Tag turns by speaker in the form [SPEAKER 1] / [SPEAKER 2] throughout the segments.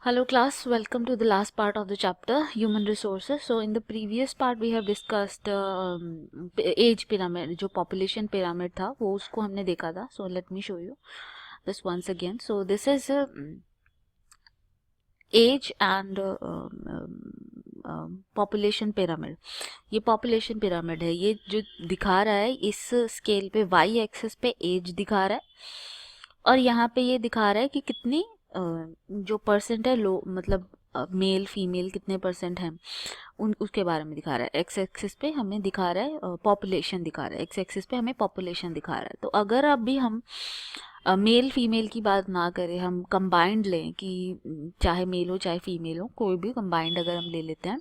[SPEAKER 1] Hello class, welcome to the last part of the chapter human resources. So in the previous part we have discussed age pyramid, जो population pyramid था वो उसको हमने देखा था. So let me show you this once again. So this is age and population pyramid. ये population pyramid है. ये जो दिखा रहा है इस स्केल पे y एक्सिस पे एज दिखा रहा है और यहाँ पे ये दिखा रहा है कि कितनी जो परसेंट है लो मतलब मेल फीमेल कितने परसेंट हैं उन उसके बारे में दिखा रहा है. एक्स एक्सिस पे हमें दिखा रहा है पॉपुलेशन दिखा रहा है, एक्स एक्सिस पे हमें पॉपुलेशन दिखा रहा है. तो अगर अभी हम मेल फीमेल की बात ना करें, हम कंबाइंड लें कि चाहे मेल हो चाहे फीमेल हो, कोई भी कंबाइंड अगर हम ले लेते हैं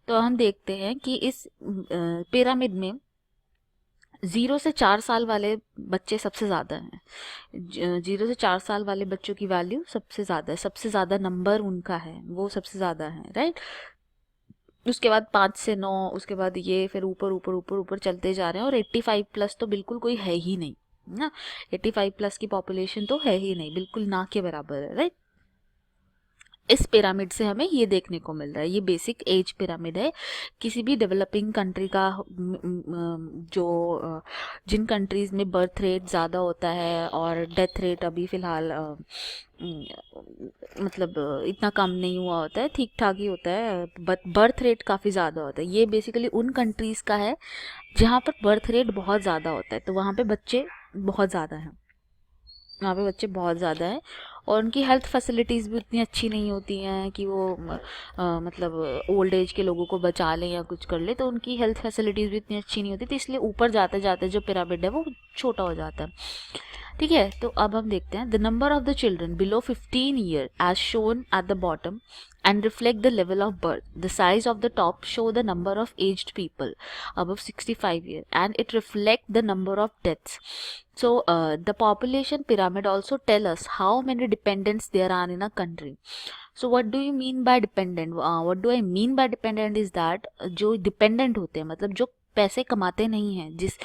[SPEAKER 1] तो हम देखते हैं कि इस पिरामिड में 0 से 4 साल वाले बच्चे सबसे ज़्यादा हैं. 0 से 4 साल वाले बच्चों की वैल्यू सबसे ज़्यादा है, सबसे ज़्यादा नंबर उनका है, वो सबसे ज़्यादा है, राइट. उसके बाद 5 से 9, उसके बाद ये फिर ऊपर ऊपर ऊपर ऊपर चलते जा रहे हैं और 85 प्लस तो बिल्कुल कोई है ही नहीं ना. 85 प्लस की पॉपुलेशन तो है ही नहीं, बिल्कुल ना के बराबर है, राइट. इस पिरामिड से हमें ये देखने को मिल रहा है. ये बेसिक एज पिरामिड है. किसी भी डेवलपिंग कंट्री का जो जिन कंट्रीज़ में बर्थ रेट ज़्यादा होता है और डेथ रेट अभी फ़िलहाल मतलब इतना कम नहीं हुआ होता है, ठीक ठाक ही होता है, बट बर्थ रेट काफ़ी ज़्यादा होता है. ये बेसिकली उन कंट्रीज़ का है जहाँ पर बर्थ रेट बहुत ज़्यादा होता है, तो वहाँ पे बच्चे बहुत ज़्यादा हैं, वहाँ पे बच्चे बहुत ज़्यादा हैं और उनकी हेल्थ फैसिलिटीज़ भी उतनी अच्छी नहीं होती हैं कि वो मतलब ओल्ड एज के लोगों को बचा लें या कुछ कर ले. तो उनकी हेल्थ फैसिलिटीज़ भी इतनी अच्छी नहीं होती, तो इसलिए ऊपर जाते जाते जो पिरामिड है वो छोटा हो जाता है. ठीक है, तो अब हम देखते हैं the number of the children below 15 year age shown at the bottom and reflect the level of birth. The size of the top show the number of aged people above 65 years and it reflect the number of deaths. So the population pyramid also tell us how many dependents there are in a country. So what do you mean by dependent? What do I mean by dependent is that जो dependent होते हैं मतलब जो पैसे कमाते नहीं हैं, जिस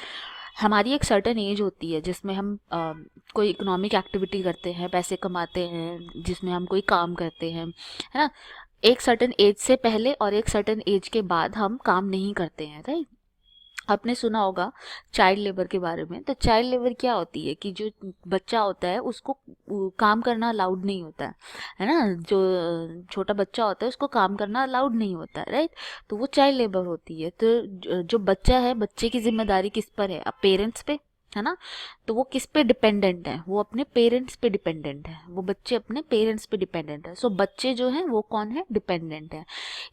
[SPEAKER 1] हमारी एक सर्टन एज होती है जिसमें हम कोई इकोनॉमिक एक्टिविटी करते हैं, पैसे कमाते हैं, जिसमें हम कोई काम करते हैं, है ना. एक सर्टन एज से पहले और एक सर्टन एज के बाद हम काम नहीं करते हैं, राइट. आपने सुना होगा चाइल्ड लेबर के बारे में. तो चाइल्ड लेबर क्या होती है कि जो बच्चा होता है उसको काम करना अलाउड नहीं होता है ना. जो छोटा बच्चा होता है उसको काम करना अलाउड नहीं होता है, राइट. तो वो चाइल्ड लेबर होती है. तो जो बच्चा है, बच्चे की जिम्मेदारी किस पर है? अब पेरेंट्स पे है ना. तो वो किस पे डिपेंडेंट है? वो अपने पेरेंट्स पे डिपेंडेंट है. वो बच्चे अपने पेरेंट्स पे डिपेंडेंट है. सो बच्चे जो हैं वो कौन है? डिपेंडेंट है.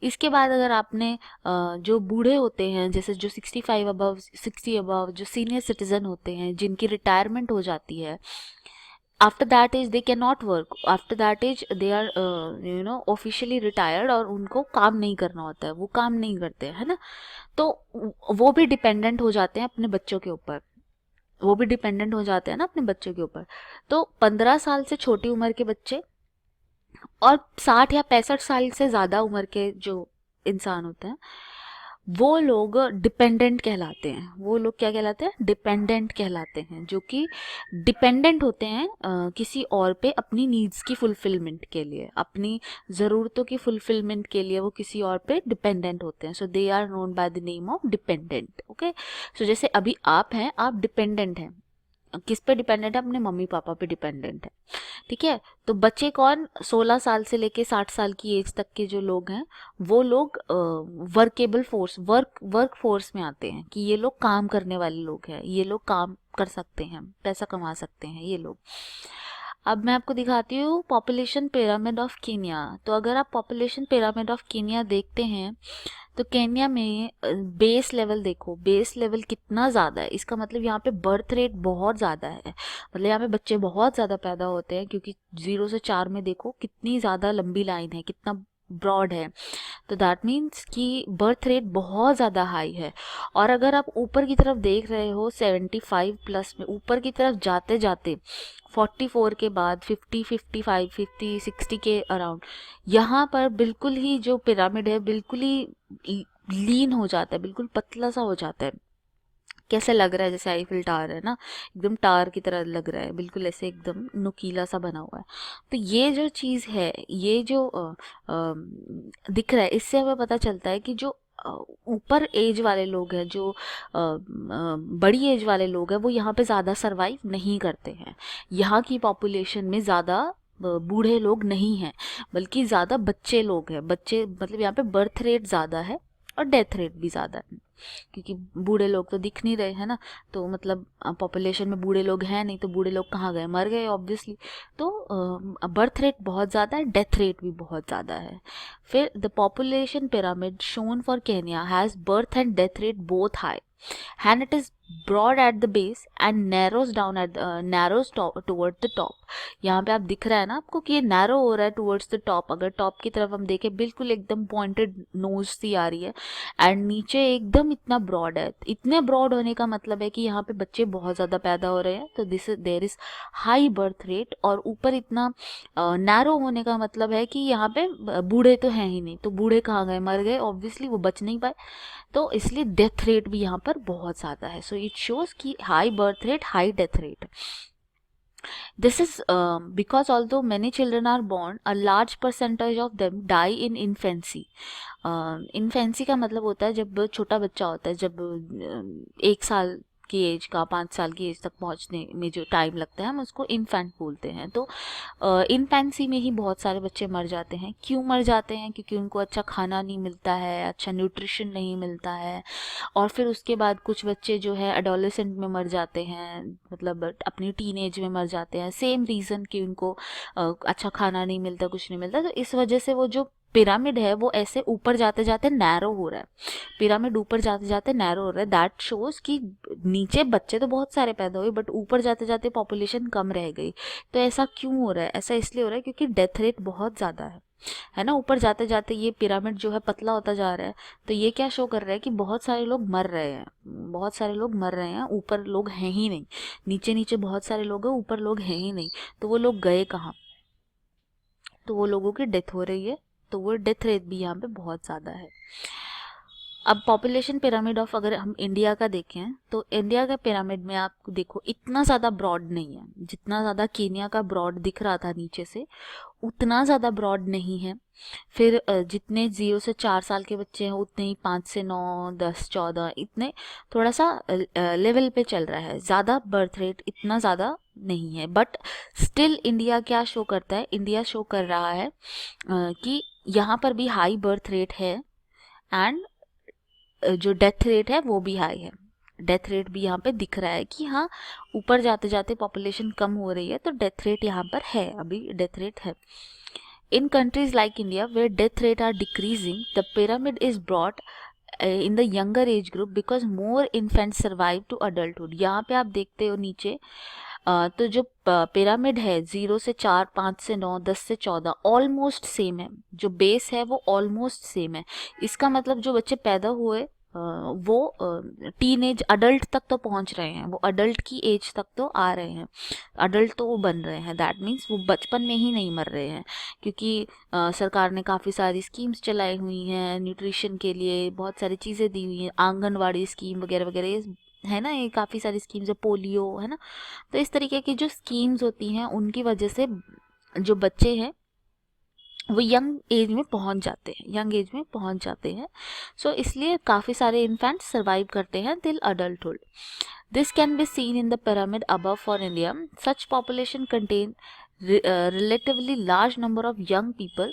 [SPEAKER 1] इसके बाद अगर आपने जो बूढ़े होते हैं, जैसे जो 65 अबव 60 अबव जो सीनियर सिटीजन होते हैं जिनकी रिटायरमेंट हो जाती है, after that age they can not work, after that age they are officially retired और उनको काम नहीं करना होता है, वो काम नहीं करते है ना. तो वो भी डिपेंडेंट हो जाते हैं अपने बच्चों के ऊपर, वो भी डिपेंडेंट हो जाते हैं ना अपने बच्चों के ऊपर. तो 15 साल से छोटी उम्र के बच्चे और 60 या 65 साल से ज़्यादा उम्र के जो इंसान होते हैं वो लोग डिपेंडेंट कहलाते हैं. वो लोग क्या कहलाते हैं? डिपेंडेंट कहलाते हैं, जो कि डिपेंडेंट होते हैं किसी और पे अपनी नीड्स की फुलफिलमेंट के लिए, अपनी ज़रूरतों की फुलफिलमेंट के लिए वो किसी और पे डिपेंडेंट होते हैं. So they are known by the name of dependent. Okay, so जैसे अभी आप हैं, आप डिपेंडेंट हैं. किस पे डिपेंडेंट है? अपने मम्मी पापा पे डिपेंडेंट है. ठीक है. तो बच्चे कौन? 16 साल से लेके 60 साल की एज तक के जो लोग हैं वो लोग वर्केबल फोर्स वर्क फोर्स में आते हैं कि ये लोग काम करने वाले लोग हैं, ये लोग काम कर सकते हैं, पैसा कमा सकते हैं ये लोग. अब मैं आपको दिखाती हूँ पॉपुलेशन पिरामिड ऑफ कीनिया. तो अगर आप पॉपुलेशन पिरामिड ऑफ कीनिया देखते हैं तो केन्या में बेस लेवल देखो, बेस लेवल कितना ज़्यादा है. इसका मतलब यहाँ पे बर्थ रेट बहुत ज़्यादा है, मतलब यहाँ पे बच्चे बहुत ज़्यादा पैदा होते हैं, क्योंकि 0 से 4 में देखो कितनी ज़्यादा लंबी लाइन है, कितना ब्रॉड है. तो दैट मीन्स कि बर्थ रेट बहुत ज़्यादा हाई है. और अगर आप ऊपर की तरफ देख रहे हो 75 प्लस में, ऊपर की तरफ जाते जाते 44 के बाद 50, 55, 50, 60 के अराउंड, यहाँ पर बिल्कुल ही जो पिरामिड है बिल्कुल ही लीन हो जाता है, बिल्कुल पतला सा हो जाता है. कैसे लग रहा है, जैसे आईफिल टावर है ना, एकदम टावर की तरह लग रहा है, बिल्कुल ऐसे एकदम नुकीला सा बना हुआ है। तो ये जो चीज़ है, ये जो दिख रहा है, इससे हमें पता चलता है कि जो ऊपर एज वाले लोग हैं, जो बड़ी एज वाले लोग हैं, वो यहाँ पे ज़्यादा सरवाइव नहीं करते हैं। यहाँ की पॉपुलेशन में ज़्यादा बूढ़े लोग नहीं हैं, बल्कि ज़्यादा बच्चे लोग हैं। बच्चे मतलब यहाँ पे बर्थ रेट ज़्यादा है और डेथ रेट भी ज़्यादा है, क्योंकि बूढ़े लोग तो दिख नहीं रहे हैं ना, तो मतलब पॉपुलेशन में बूढ़े लोग हैं नहीं, तो बूढ़े लोग कहाँ गए, मर गए ऑब्वियसली। तो बर्थ रेट बहुत ज़्यादा है, डेथ रेट भी बहुत ज़्यादा है। फिर the population pyramid shown for Kenya has birth and death rate both high, and it is broad at the base and narrows down at toward the top। यहाँ पे आप दिख रहा है ना आपको कि ये नैरो हो रहा है टुवर्ड्स द टॉप। अगर टॉप की तरफ हम देखें, बिल्कुल एकदम पॉइंटेड नोज सी आ रही है, एंड नीचे एकदम इतना ब्रॉड है। इतने ब्रॉड होने का मतलब है कि यहाँ पे बच्चे बहुत ज़्यादा पैदा हो रहे हैं, तो there is high birth rate. और ऊपर इतना नैरो होने का मतलब है कि यहाँ पे बूढ़े तो हैं ही नहीं, तो बूढ़े कहाँ गए, मर गए ऑब्वियसली, वो बच नहीं पाए, तो इसलिए डेथ रेट भी यहाँ पर बहुत ज़्यादा है। सो इट शोज कि high birth rate, high death rate. This is because although many children are born, a large percentage of them die in infancy। Infancy का मतलब होता है जब छोटा बच्चा होता है, जब 1 साल की एज का, 5 साल की एज तक पहुंचने में जो टाइम लगता है, हम उसको इन्फेंट बोलते हैं। तो इन्फेंसी में ही बहुत सारे बच्चे मर जाते हैं। क्यों मर जाते हैं? क्योंकि उनको अच्छा खाना नहीं मिलता है, अच्छा न्यूट्रिशन नहीं मिलता है। और फिर उसके बाद कुछ बच्चे जो है एडोलेसेंट में मर जाते हैं, मतलब अपनी टीन एज में मर जाते हैं, सेम रीज़न कि उनको अच्छा खाना नहीं मिलता, कुछ नहीं मिलता। तो इस वजह से वो जो पिरामिड है वो ऐसे ऊपर जाते जाते नैरो हो रहा है। पिरामिड ऊपर जाते जाते नैरो हो रहा है। दैट शोज कि नीचे बच्चे तो बहुत सारे पैदा हुए, बट ऊपर जाते जाते पॉपुलेशन कम रह गई। तो ऐसा क्यों हो रहा है? ऐसा इसलिए हो रहा है क्योंकि डेथ रेट बहुत ज़्यादा है ना। ऊपर जाते जाते ये पिरामिड जो है पतला होता जा रहा है। तो ये क्या शो कर रहा है कि बहुत सारे लोग मर रहे हैं, बहुत सारे लोग मर रहे हैं, ऊपर लोग हैं ही नहीं। नीचे नीचे बहुत सारे लोग हैं, ऊपर लोग हैं ही नहीं। तो वो लोग गए कहाँ? तो वो लोगों की डेथ हो रही है, तो वो डेथ रेट भी यहाँ पे बहुत ज़्यादा है। अब पॉपुलेशन पिरामिड ऑफ, अगर हम इंडिया का देखें, तो इंडिया का पिरामिड में आप देखो इतना ज़्यादा ब्रॉड नहीं है। जितना ज़्यादा केन्या का ब्रॉड दिख रहा था नीचे से, उतना ज़्यादा ब्रॉड नहीं है। फिर जितने 0 से 4 साल के बच्चे हैं, उतने ही 5 से 9, 10, 14 इतने थोड़ा सा लेवल पे चल रहा है। ज़्यादा बर्थ रेट इतना ज़्यादा नहीं है, बट स्टिल इंडिया क्या शो करता है? इंडिया शो कर रहा है कि यहाँ पर भी हाई बर्थ रेट है, एंड जो डेथ रेट है वो भी हाई है। डेथ रेट भी यहाँ पे दिख रहा है कि हाँ, ऊपर जाते जाते पॉपुलेशन कम हो रही है, तो डेथ रेट यहाँ पर है, अभी डेथ रेट है। In countries like India, where death rate are decreasing, the pyramid is brought in the younger age group because more infants survive to adulthood। यहाँ पे आप देखते हो नीचे तो जो पिरामिड है 0 से 4, 5 से 9, 10 से 14 ऑलमोस्ट सेम है। जो बेस है वो ऑलमोस्ट सेम है। इसका मतलब जो बच्चे पैदा हुए वो टीन एज अडल्ट तक तो पहुंच रहे हैं, वो अडल्ट की एज तक तो आ रहे हैं, अडल्ट तो वो बन रहे हैं। दैट मीन्स वो बचपन में ही नहीं मर रहे हैं, क्योंकि सरकार ने काफ़ी सारी स्कीम्स चलाई हुई हैं न्यूट्रिशन के लिए, बहुत सारी चीज़ें दी हुई हैं, आंगनवाड़ी स्कीम वगैरह वगैरह, ये है ना, ये काफ़ी सारी स्कीम्स है, पोलियो है ना। तो इस तरीके की जो स्कीम्स होती हैं, उनकी वजह से जो बच्चे हैं वो यंग एज में पहुंच जाते हैं, यंग एज में पहुंच जाते हैं। सो इसलिए काफ़ी सारे इन्फेंट्स सर्वाइव करते हैं till adulthood. This can be seen in the pyramid above for India. Such population contain relatively large number of young people,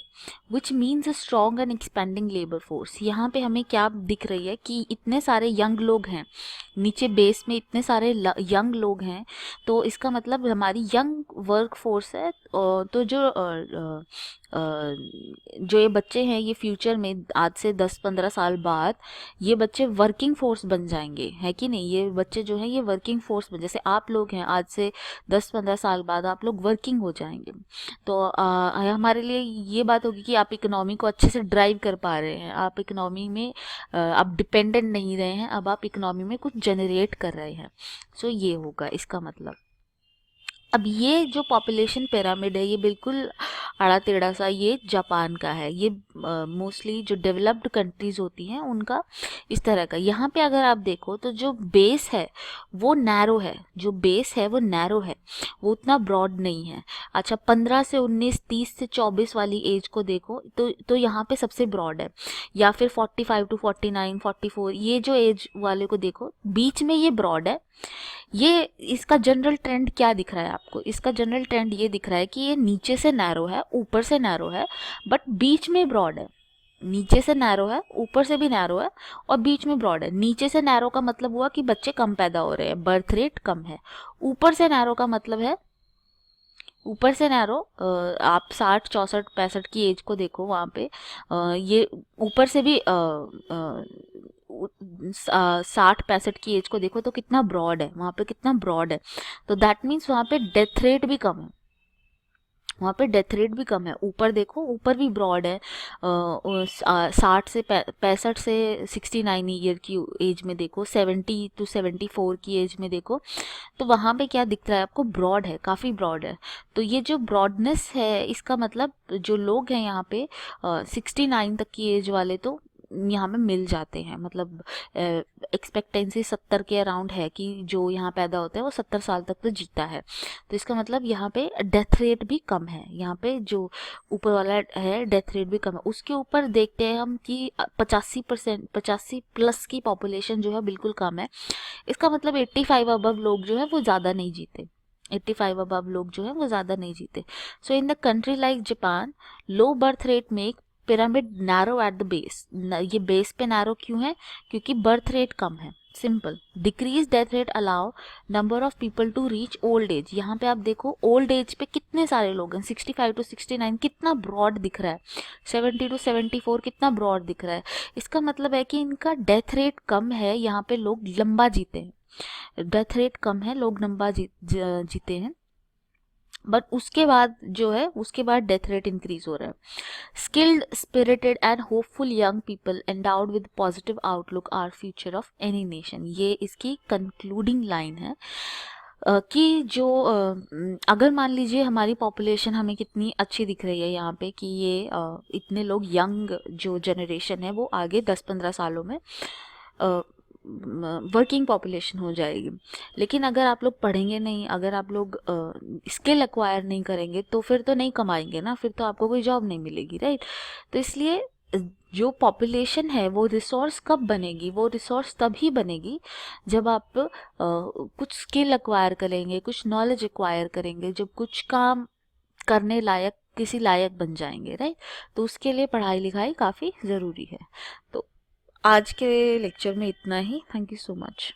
[SPEAKER 1] which means a strong and expanding labor force। यहाँ पे हमें क्या दिख रही है कि इतने सारे यंग लोग हैं, नीचे बेस में इतने सारे यंग लोग हैं, तो इसका मतलब हमारी यंग वर्क फोर्स है। तो जो ये बच्चे हैं, ये फ्यूचर में आज से 10-15 साल बाद ये बच्चे वर्किंग फोर्स बन जाएंगे, है कि नहीं। ये बच्चे जो हैं ये वर्किंग फोर्स बन, जैसे आप लोग हैं, आज से 10-15 साल बाद आप लोग वर्किंग हो जाएंगे। तो हमारे लिए ये बात होगी कि आप इकोनॉमी को अच्छे से ड्राइव कर पा रहे हैं, आप इकोनॉमी में आप डिपेंडेंट नहीं रहे हैं, अब आप इकोनॉमी में कुछ जनरेट कर रहे हैं। सो ये होगा इसका मतलब। अब ये जो पॉपुलेशन पिरामिड है ये बिल्कुल आड़ा टेढ़ा सा ये जापान का है। ये मोस्टली जो डेवलप्ड कंट्रीज होती हैं उनका इस तरह का। यहाँ पे अगर आप देखो तो जो बेस है वो नैरो है, जो बेस है वो नैरो है, वो उतना ब्रॉड नहीं है। अच्छा 15 से 19, 30 से 24 वाली एज को देखो तो यहाँ पे सबसे ब्रॉड है, या फिर 45 टू 49, 44 ये जो एज वाले को देखो बीच में ये ब्रॉड है। ये इसका जनरल ट्रेंड क्या दिख रहा है आपको? इसका जनरल ट्रेंड ये दिख रहा है कि ये नीचे से नैरो है, ऊपर से नैरो है, बट बीच में ब्रॉड है। नीचे से नैरो है, ऊपर से भी नैरो है, और बीच में ब्रॉड है। नीचे से नैरो का मतलब हुआ कि बच्चे कम पैदा हो रहे हैं, बर्थ रेट कम है। ऊपर से नैरो का मतलब है, ऊपर से नैरो आप 60, 64, 65 की एज को देखो वहाँ पे ये ऊपर से भी 60, 65 की एज को देखो तो कितना ब्रॉड है, वहाँ पे कितना ब्रॉड है। तो दैट मीन्स वहाँ पे डेथ रेट भी कम है, वहाँ पे डेथ रेट भी कम है। ऊपर देखो, ऊपर भी ब्रॉड है। 60 से 65 से 69 ईयर की एज में देखो, 70 टू 74 की एज में देखो, तो वहाँ पे क्या दिख रहा है आपको? ब्रॉड है, काफ़ी ब्रॉड है। तो ये जो ब्रॉडनेस है इसका मतलब जो लोग हैं यहाँ पे 69 तक की एज वाले तो यहाँ में मिल जाते हैं। मतलब एक्सपेक्टेंसी 70 के अराउंड है कि जो यहाँ पैदा होता है वो 70 साल तक तो जीता है। तो इसका मतलब यहाँ पे डेथ रेट भी कम है। यहाँ पे जो ऊपर वाला है डेथ रेट भी कम है। उसके ऊपर देखते हैं हम कि 85%, 85 प्लस की पॉपुलेशन जो है बिल्कुल कम है। इसका मतलब 85 अबव लोग जो है वो ज़्यादा नहीं जीते, 85 अबव लोग जो है वो ज़्यादा नहीं जीते। So in the country like Japan, low birth rate make pyramid narrow at the base. ये बेस पे नैरो क्यों है? क्योंकि बर्थ रेट कम है, simple. Decrease death rate allow number of people to reach old age. यहाँ पे आप देखो ओल्ड एज पे कितने सारे लोग हैं, 65 टू 69 कितना ब्रॉड दिख रहा है, 70 टू 74 कितना ब्रॉड दिख रहा है। इसका मतलब है कि इनका डेथ रेट कम है, यहाँ पे लोग लंबा जीते हैं, डेथ रेट कम है, लोग लंबा जीते हैं। बट उसके बाद जो है उसके बाद डेथ रेट इंक्रीज हो रहा है। Skilled, spirited and hopeful young people endowed with positive outlook are future of any nation. ये इसकी कंक्लूडिंग लाइन है कि जो अगर मान लीजिए हमारी पॉपुलेशन हमें कितनी अच्छी दिख रही है यहाँ पे कि ये इतने लोग यंग जो जनरेशन है वो आगे 10-15 सालों में वर्किंग पॉपुलेशन हो जाएगी। लेकिन अगर आप लोग पढ़ेंगे नहीं, अगर आप लोग स्किल एक्वायर नहीं करेंगे तो फिर तो नहीं कमाएंगे ना, फिर तो आपको कोई जॉब नहीं मिलेगी, राइट। तो इसलिए जो पॉपुलेशन है वो रिसोर्स कब बनेगी? वो रिसोर्स तभी बनेगी जब आप कुछ स्किल एक्वायर करेंगे, कुछ नॉलेज एक्वायर करेंगे, जब कुछ काम करने लायक, किसी लायक बन जाएंगे, राइट। तो उसके लिए पढ़ाई लिखाई काफ़ी ज़रूरी है। तो आज के लेक्चर में इतना ही। Thank you so much.